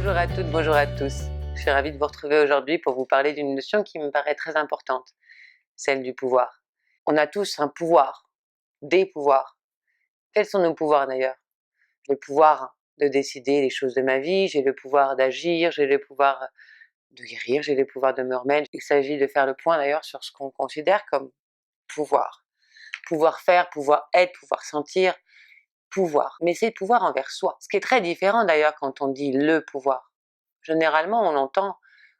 Bonjour à toutes, bonjour à tous. Je suis ravie de vous retrouver aujourd'hui pour vous parler d'une notion qui me paraît très importante, celle du pouvoir. On a tous un pouvoir, des pouvoirs. Quels sont nos pouvoirs d'ailleurs? Le pouvoir de décider les choses de ma vie, j'ai le pouvoir d'agir, j'ai le pouvoir de guérir, j'ai le pouvoir de me remettre. Il s'agit de faire le point d'ailleurs sur ce qu'on considère comme pouvoir. Pouvoir faire, pouvoir être, pouvoir sentir, pouvoir. Mais c'est le pouvoir envers soi. Ce qui est très différent d'ailleurs quand on dit le pouvoir. Généralement, on l'entend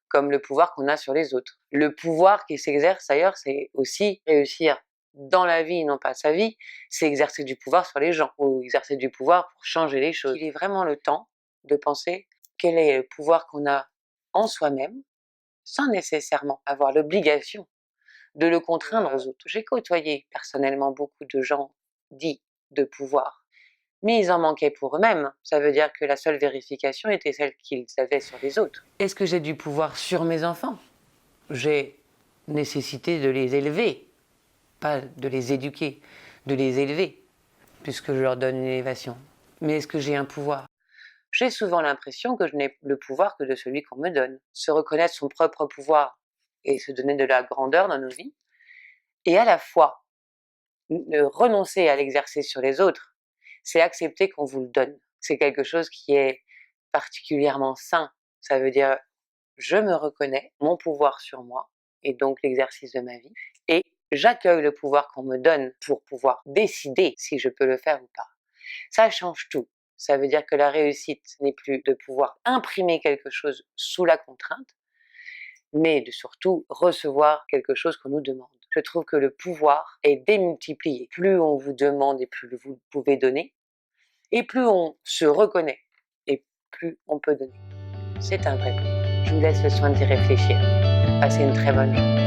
comme le pouvoir qu'on a sur les autres. Le pouvoir qui s'exerce d'ailleurs, c'est aussi réussir dans la vie, non pas sa vie, c'est exercer du pouvoir sur les gens, ou exercer du pouvoir pour changer les choses. Il est vraiment le temps de penser quel est le pouvoir qu'on a en soi-même, sans nécessairement avoir l'obligation de le contraindre aux autres. J'ai côtoyé personnellement beaucoup de gens dits de pouvoir, mais ils en manquaient pour eux-mêmes. Ça veut dire que la seule vérification était celle qu'ils avaient sur les autres. Est-ce que j'ai du pouvoir sur mes enfants? J'ai nécessité de les élever, pas de les éduquer, de les élever, puisque je leur donne une élévation. Mais est-ce que j'ai un pouvoir? J'ai souvent l'impression que je n'ai le pouvoir que de celui qu'on me donne. Se reconnaître son propre pouvoir et se donner de la grandeur dans nos vies, et à la fois renoncer à l'exercer sur les autres, c'est accepter qu'on vous le donne. C'est quelque chose qui est particulièrement sain. Ça veut dire, je me reconnais, mon pouvoir sur moi, et donc l'exercice de ma vie, et j'accueille le pouvoir qu'on me donne pour pouvoir décider si je peux le faire ou pas. Ça change tout. Ça veut dire que la réussite n'est plus de pouvoir imprimer quelque chose sous la contrainte, mais de surtout recevoir quelque chose qu'on nous demande. Je trouve que le pouvoir est démultiplié. Plus on vous demande et plus vous pouvez donner, et plus on se reconnaît, et plus on peut donner. C'est un vrai pouvoir. Je vous laisse le soin d'y réfléchir. Passez une très bonne journée.